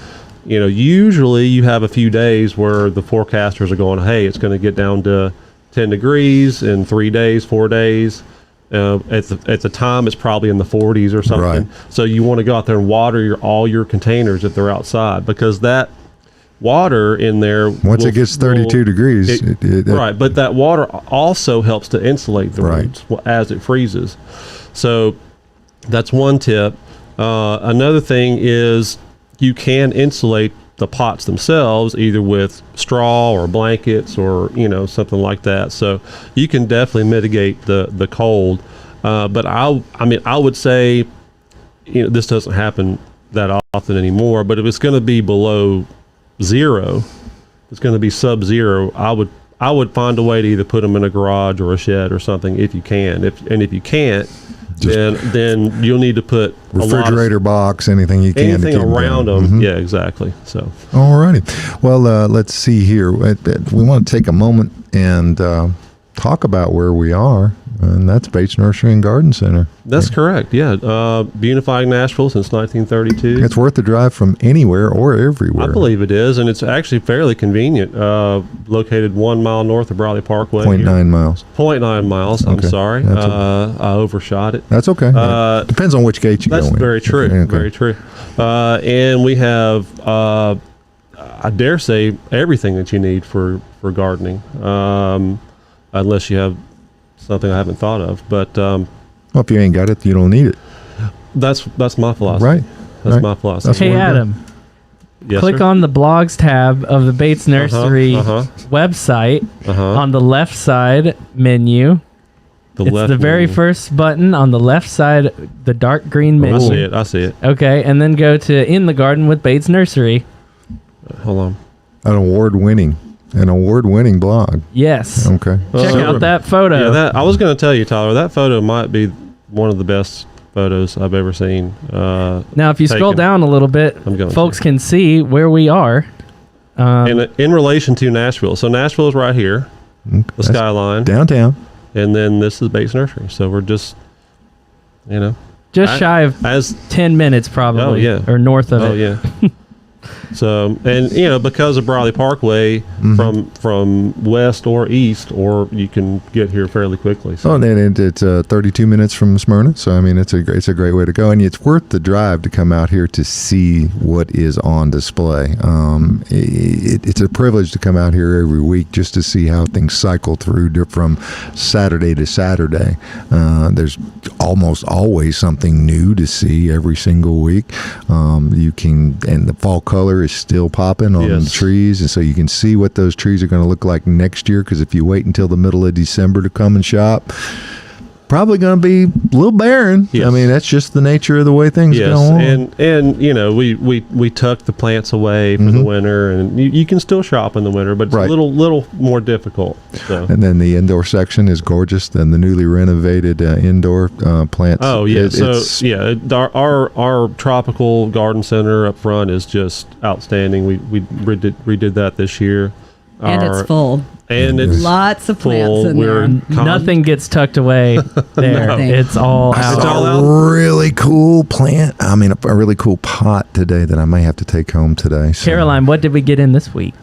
usually you have a few days where the forecasters are going, hey, it's going to get down to 10 degrees in 3 days, 4 days. At the time, it's probably in the 40s or something. Right. So you want to go out there and water all your containers if they're outside, because that water in there, Once it gets 32 degrees, right, but that water also helps to insulate the Right. roots as it freezes. So that's one tip. Another thing is you can insulate the pots themselves either with straw or blankets or something like that. So you can definitely mitigate the cold. But I would say this doesn't happen that often anymore. But if it's going to be below zero, it's going to be sub-zero, I would find a way to either put them in a garage or a shed or something if you can. If you can't, then you'll need to put refrigerator box, anything you can to anything keep them around down. them. Yeah, exactly. So Alrighty. Well, let's see here. We want to take a moment and talk about where we are, and that's Bates Nursery and Garden Center. that's correct. Yeah, beautifying Nashville since 1932. It's worth the drive from anywhere or everywhere. I believe it is, and it's actually fairly convenient. Located 1 mile north of Bradley Parkway. 0.9 miles. 0.9 miles. I'm Okay. sorry. That's I overshot it. That's okay. Depends on which gate you go in. That's very true. Okay. Very true. And we have, I dare say, everything that you need for gardening, unless you have something I haven't thought of. But Well, if you ain't got it, you don't need it. that's my philosophy. Right. That's Right. my philosophy. That's Hey, what we're Adam, Yes, click sir? on the blogs tab of the Bates Nursery uh-huh. website. Uh-huh. On the left side menu, The it's left the very menu. first button on the left side, the dark green I menu. see it. Okay, and then go to In the Garden with Bates Nursery. Hold on. An award-winning blog. Yes. Okay. Check So- out that photo. Yeah, I was going to tell you, Tyler, that photo might be one of the best photos I've ever seen. Now, if you scroll taken. down a little bit, I'm going folks to. can see where we are. in relation to Nashville. So Nashville is right here, the That's skyline, downtown. and then this is Bates Nursery. So we're just, Just shy of as 10 minutes, probably. Oh, yeah. Or north of oh it. yeah. So, and because of Briley Parkway, from west or east, or you can get here fairly quickly. So. Oh, and it's 32 minutes from Smyrna, so I mean it's a great way to go, and it's worth the drive to come out here to see what is on display. It's a privilege to come out here every week just to see how things cycle through from Saturday to Saturday. There's almost always something new to see every single week. You can, and the fall color is still popping on the trees, and so you can see what those trees are going to look like next year, because if you wait until the middle of December to come and shop, probably going to be a little barren. Yes. I mean, that's just the nature of the way things go on. And we tuck the plants away for the winter, and you can still shop in the winter, but it's a little more difficult. So. And then the indoor section is gorgeous. Then the newly renovated indoor plants. Oh yeah, our tropical garden center up front is just outstanding. We redid that this year. And it's full. And it's lots of plants full. in there. Nothing gets tucked away there. No. It's all I out. saw a really cool plant. I mean, a really cool pot today that I may have to take home today. So. Caroline, what did we get in this week?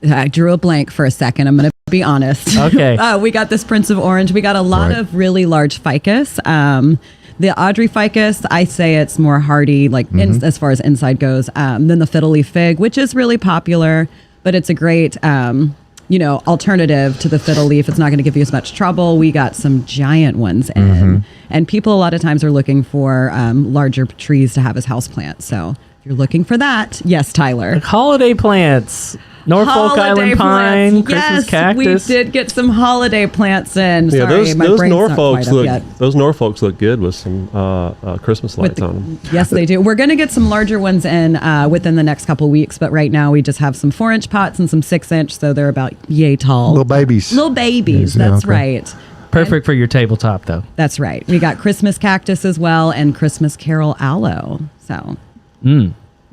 I drew a blank for a second. I'm going to be honest. Okay. We got this Prince of Orange. We got a lot of really large ficus. The Audrey Ficus, I say it's more hardy, as far as inside goes, than the fiddle leaf fig, which is really popular, but it's a great alternative to the fiddle leaf. It's not going to give you as much trouble. We got some giant ones in, and people a lot of times are looking for larger trees to have as houseplants. So if you're looking for that, yes, Tyler. Holiday plants. Norfolk Island pine, Christmas cactus. We did get some holiday plants in. Yeah, Sorry, my those brain's not Norfolks quite up yet. those Norfolks look good with some Christmas lights on them. Yes, they do. We're going to get some larger ones in within the next couple weeks, but right now we just have some 4-inch pots and some 6-inch, so they're about yay tall. Little babies. Yes, that's right. Perfect for your tabletop, though. That's right. We got Christmas cactus as well and Christmas carol aloe. So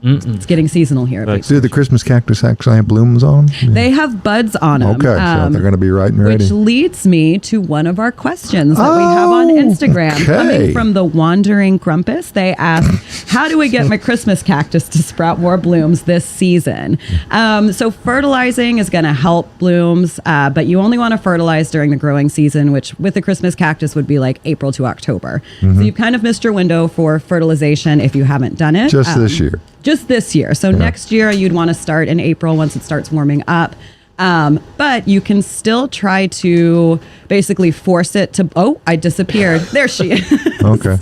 it's getting seasonal here. Do the Christmas cactus actually have blooms on them? They have buds on them. Okay, so they're going to be right and ready. Which leads me to one of our questions that we have on Instagram. Coming from the Wandering Grumpus, they ask, how do we get my Christmas cactus to sprout more blooms this season? So fertilizing is going to help blooms, but you only want to fertilize during the growing season, which with the Christmas cactus would be like April to October. So you've kind of missed your window for fertilization if you haven't done it. Just this year. Just this year. So next year you'd want to start in April once it starts warming up. But you can still try to basically force it to... Oh, I disappeared. There she is. Okay.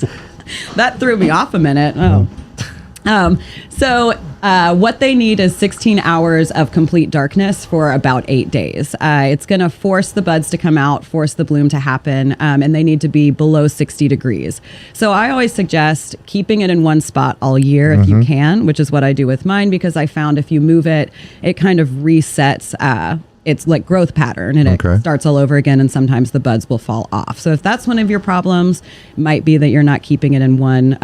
That threw me off a minute. So what they need is 16 hours of complete darkness for about 8 days. It's going to force the buds to come out, force the bloom to happen, and they need to be below 60 degrees. So I always suggest keeping it in one spot all year if you can, which is what I do with mine, because I found if you move it, it kind of resets its like growth pattern, and it starts all over again, and sometimes the buds will fall off. So if that's one of your problems, it might be that you're not keeping it in one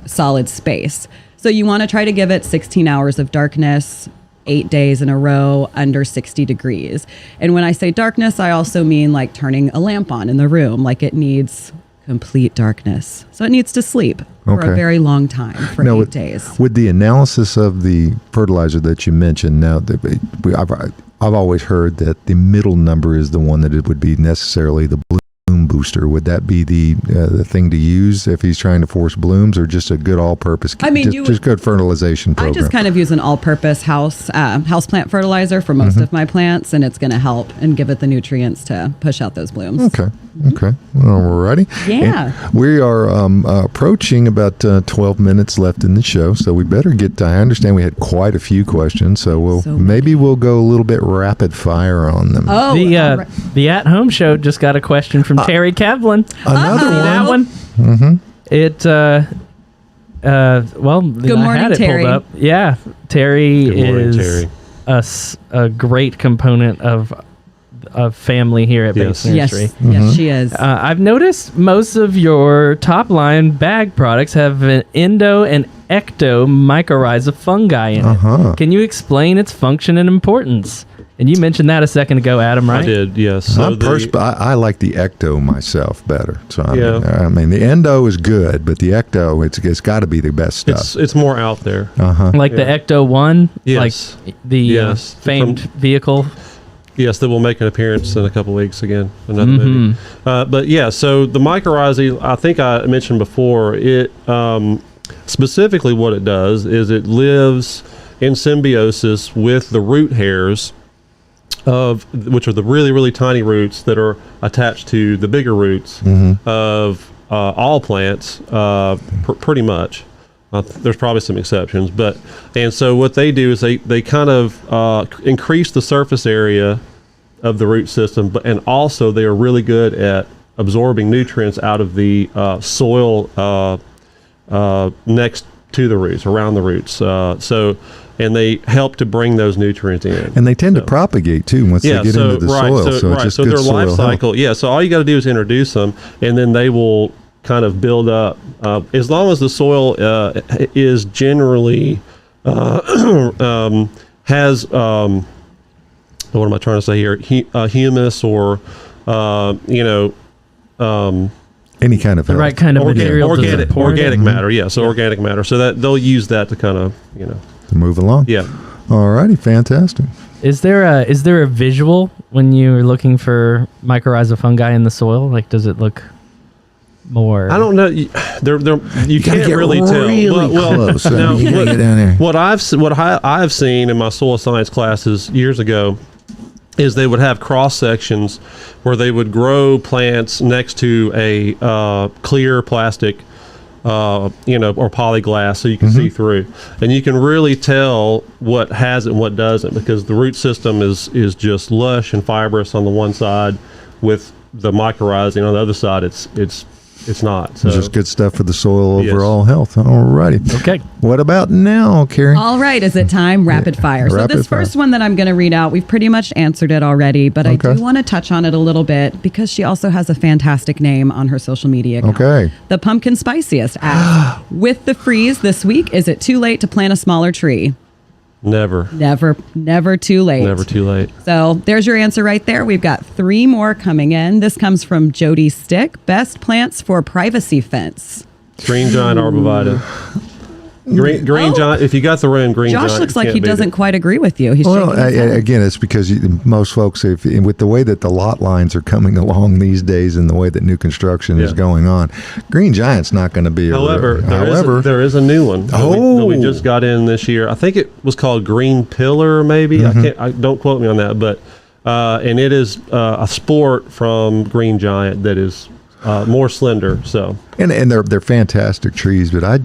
solid space. So you want to try to give it 16 hours of darkness, 8 days in a row under 60 degrees. And when I say darkness, I also mean like turning a lamp on in the room. Like it needs complete darkness. So it needs to sleep for a very long time, for 8 days. With the analysis of the fertilizer that you mentioned, now I've always heard that the middle number is the one that it would be necessarily the bloom booster. Would that be the thing to use if he's trying to force blooms, or just a good all-purpose? I mean, just good fertilization program. I just kind of use an all-purpose houseplant fertilizer for most of my plants, and it's going to help and give it the nutrients to push out those blooms. Okay. Alrighty. Yeah. And we are approaching about 12 minutes left in the show, so we better get. I understand we had quite a few questions, so we'll go a little bit rapid fire on them. Oh, the At Home Show just got a question from Terry Kevlin. Another one. That one. Mm-hmm. It. Good morning, I had it Terry. pulled up. Yeah, Terry Terry. a great component of family here at Base Nursery. Yes, she is. I've noticed most of your top line bag products have an endo and ecto mycorrhiza fungi in it. Can you explain its function and importance? And you mentioned that a second ago, Adam, right? I did, yes. So I like the ecto myself better. So Yeah. I mean, the endo is good, but the ecto, it's got to be the best stuff. it's more out there. Like the Ecto 1? Yes. Like the famed vehicle? Yes, that will make an appearance in a couple weeks again. Another movie. But yeah, so the mycorrhizae, I think I mentioned before, it specifically what it does is it lives in symbiosis with the root hairs which are the really, really tiny roots that are attached to the bigger roots of all plants, pretty much. There's probably some exceptions, and so what they do is they kind of increase the surface area of the root system, and also they are really good at absorbing nutrients out of the soil next to the roots, around the roots. And they help to bring those nutrients in. And they tend to propagate too once they get into the soil. So it's just so good their life soil cycle. Yeah. So all you got to do is introduce them, and then they will kind of build up. As long as the soil is generally has what am I trying to say here? Humus or any kind of the right kind of material. Organic matter. Yeah. So organic matter. So that they'll use that to kind of to move along. Yeah. All righty, fantastic. Is there a visual when you're looking for mycorrhiza fungi in the soil? Like, does it look more? I don't know. You can't really tell. Close. Now, You gotta get down there. what I've seen in my soil science classes years ago is they would have cross sections where they would grow plants next to a clear plastic, or polyglass, so you can see through, and you can really tell what has it and what doesn't, because the root system is just lush and fibrous on the one side, with the mycorrhizae, and on the other side it's not. So Just good stuff for the soil overall health. All righty. Okay. What about now, Cary? All right, is it time? Rapid fire. So rapid this fire. first one that I'm going to read out, we've pretty much answered it already, but I Okay. do want to touch on it a little bit because she also has a fantastic name on her social media account. Okay. The Pumpkin Spiciest asks, with the freeze this week, is it too late to plant a smaller tree? never Never too late. never too late. So there's your answer right there. We've got 3 more coming in. This comes from Jody Stick. Best plants for privacy fence. Green giant arborvitae. Green giant. If you got the room, green giant. Josh looks you like can't he beat doesn't it. quite agree with you. He's Well, shaking his head. again, it's because most folks, with the way that the lot lines are coming along these days and the way that new construction is Yeah. going on, Green Giant's not going to be However, however, there is a new one that we just got in this year. I think it was called Green Pillar, maybe. I don't quote me on that, but and it is a sport from Green Giant that is more slender. So and they're fantastic trees, but I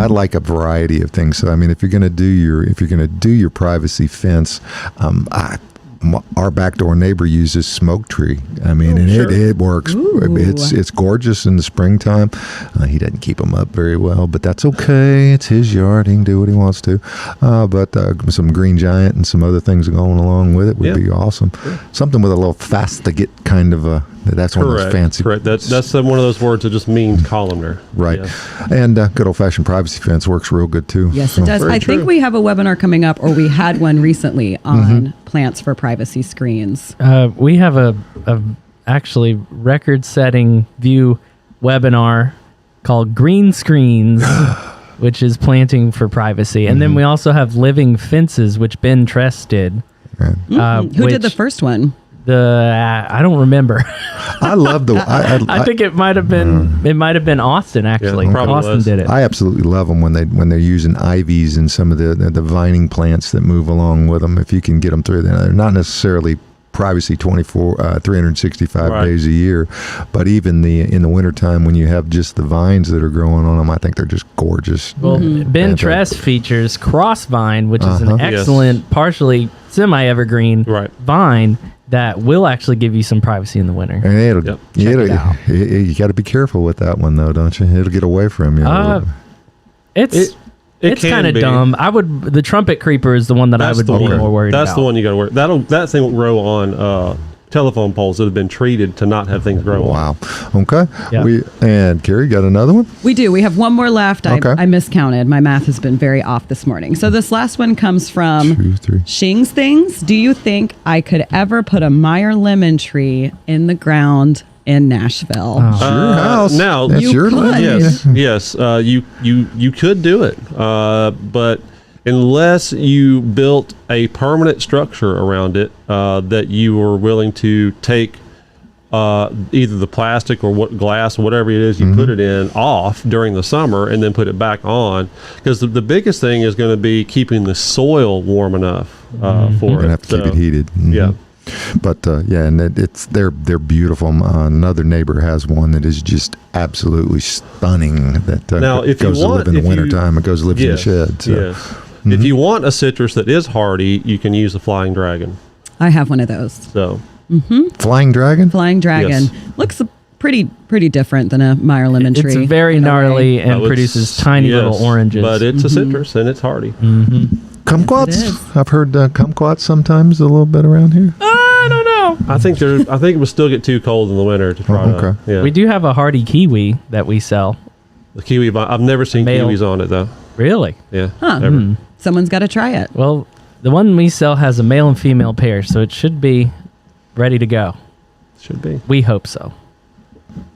like a variety of things. So I mean, if you're going to do your privacy fence, our backdoor neighbor uses smoke tree. I mean, it works. Ooh. It's gorgeous in the springtime. He doesn't keep them up very well, but that's okay. It's his yard. He can do what he wants to. But some Green Giant and some other things going along with it would be awesome. Something with a little fast to get kind of a. That's one of those fancy. Correct. That's one of those words that just means columnar. Right. Yeah. And good old-fashioned privacy fence works real good, too. Yes, it does. Very I true. think we have a webinar coming up, or we had one recently on plants for privacy screens. We have a actually record-setting view webinar called Green Screens, which is planting for privacy. And then we also have Living Fences, which Ben Tress did. Who did the first one? I don't remember. I love the. I think it might have been Austin actually. Yeah, probably Austin was. did it. I absolutely love them when they're using ivies and some of the vining plants that move along with them. If you can get them through, they're not necessarily privacy 365 Right. days a year, but even in the wintertime when you have just the vines that are growing on them, I think they're just gorgeous. Well, Ben Fantastic. Tress features crossvine, which is an Uh-huh. excellent, partially semi-evergreen Right. vine that will actually give you some privacy in the winter. And Yep. you got to be careful with that one though, don't you? It'll get away from you. It's It can kind of be. dumb. The trumpet creeper is the one that I would be more worried about. That's the one you got to worry. That thing will grow on telephone poles that have been treated to not have things grow on. Wow. Okay. Yeah. And Cary, got another one? We do. We have one more left. Okay. I miscounted. My math has been very off this morning. So this last one comes from 2, 3. Shing's Things. Do you think I could ever put a Meyer lemon tree in the ground in Nashville? It's your house. Now, That's You your could. land. Yes. You could do it, but unless you built a permanent structure around it that you were willing to take either the plastic or what glass, whatever it is you put it in, off during the summer and then put it back on, because the biggest thing is going to be keeping the soil warm enough for You're it. gonna have to keep it heated. Yeah. But and they're beautiful. Another neighbor has one that is just absolutely stunning. That Now, if you goes to want- live in the if you- wintertime, it goes to live in the Yes, shed. So. yes. If you want a citrus that is hardy, you can use the flying dragon. I have one of those. So Flying dragon. Flying dragon. Yes. Looks pretty different than a Meyer lemon tree. It's very in a way. gnarly and it's- produces tiny yes, little oranges. but it's a citrus and it's hardy. Kumquats. Yes, it is. I've heard kumquats sometimes a little bit around here. I don't know. I think it would still get too cold in the winter to try Oh, okay. to. Yeah. We do have a hardy kiwi that we sell. The kiwi vine. I've never seen Male. kiwis on it though. Really? Yeah. Huh. Ever. Someone's got to try it. Well, the one we sell has a male and female pair, so it should be ready to go. Should be. We hope so.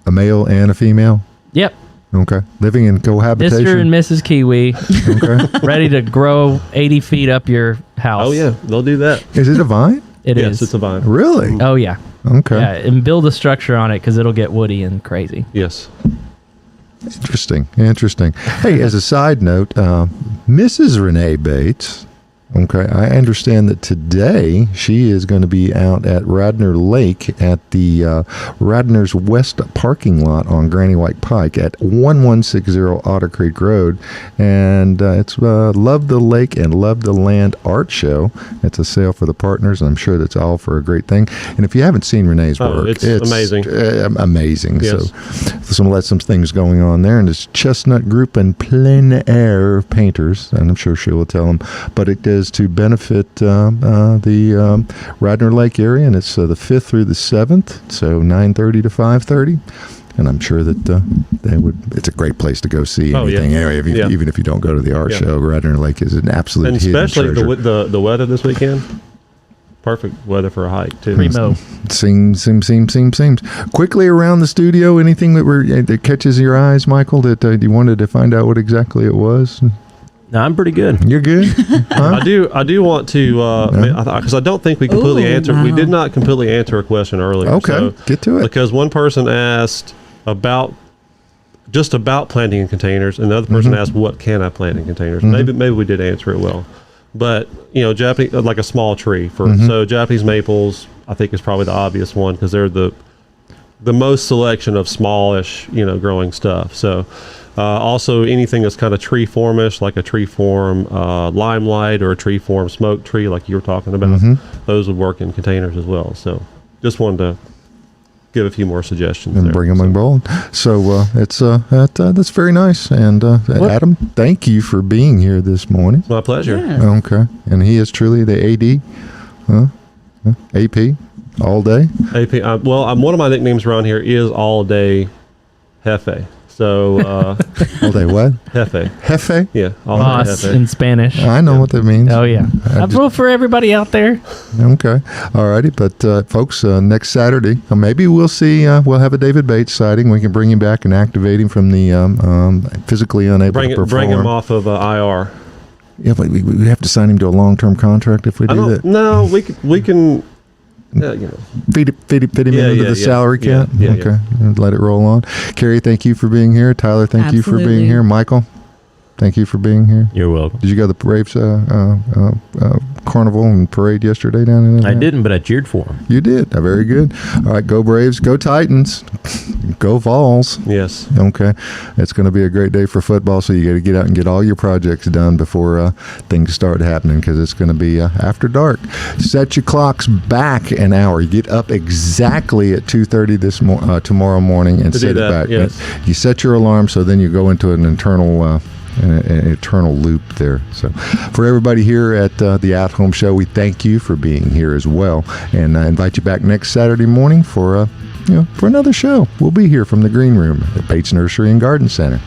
A male and a female. Yep. Okay. Living in cohabitation. Mr. and Mrs. Kiwi, Okay. ready to grow 80 feet up your house. Oh yeah, they'll do that. Is it a vine? It is. Yes, it's a vine. Really? Oh, yeah. Okay. Yeah, and build a structure on it because it'll get woody and crazy. Yes. Interesting. Hey, as a side note, Mrs. Renee Bates. Okay, I understand that today she is going to be out at Radnor Lake at the Radnor's West parking lot on Granny White Pike at 1160 Otter Creek Road. And it's Love the Lake and Love the Land Art Show. It's a sale for the partners, and I'm sure that's all for a great thing. And if you haven't seen Renee's Oh, work, it's amazing. Amazing. Yes. So some things going on there, and it's Chestnut Group and Plein Air Painters, and I'm sure she will tell them. But it is to benefit the Radnor Lake area, and it's the 5th through the 7th, so 9:30 to 5:30. And I'm sure that they would. It's a great place to go see Oh, yeah. anything. Anyway, Yeah. even if you don't go to the art Yeah. show, Radnor Lake is an absolute And hidden especially treasure. the weather this weekend. Perfect weather for a hike too. Primo. Seems. Quickly around the studio, anything that catches your eyes, Michael, that you wanted to find out what exactly it was? No, I'm pretty good. You're good? I do want to because I don't think we completely Ooh, answered. We wow. did not completely answer a question earlier. Okay, so- get to it. Because one person asked about planting in containers, and the other person Mm-hmm. asked what can I plant in containers. Maybe we did answer it well, but Japanese, like a small tree for Mm-hmm. so Japanese maples I think is probably the obvious one because they're the most selection of smallish growing stuff. So also anything that's kind of tree formish, like a tree form limelight or a tree form smoke tree like you were talking about, Mm-hmm. those would work in containers as well. So just wanted to give a few more suggestions And there. bring them on board. So that's very nice. And Adam, thank you for being here this morning. My pleasure. Yes. Okay. And he is truly the AD, AP, all day. AP. One of my nicknames around here is All Day Jefe. So All day what? Jefe. Jefe? Yeah, All Day Boss Jefe. in Spanish. I know what that means. Oh, yeah. Well, for everybody out there. Okay. All righty. But folks, next Saturday, maybe we'll see, we'll have a David Bates sighting. We can bring him back and activate him from the physically unable to perform. Bring him off of IR. Yeah, but we have to sign him to a long-term contract if we I do don't. that. No, we can. Fit him Yeah, into yeah, the yeah. salary Yeah, cap. yeah, Okay, and let it roll on. Cary, thank you for being here. Tyler, thank you for being Absolutely. here. Michael, thank you for being here. You're welcome. Did you go to the Braves carnival and parade yesterday down in I didn't, but I cheered for him. You did. Very good. All right, go Braves, go Titans, go Vols. Yes. Okay, it's going to be a great day for football. So you got to get out and get all your projects done before things start happening, because it's going to be after dark. Set your clocks back an hour. You get up exactly at 2:30 tomorrow morning and To do set it that, back. yes. You set your alarm, so then you go into an internal an eternal loop there. So for everybody here at the At Home Show, we thank you for being here as well, and I invite you back next Saturday morning for another show. We'll be here from the green room at Bates Nursery and Garden Center.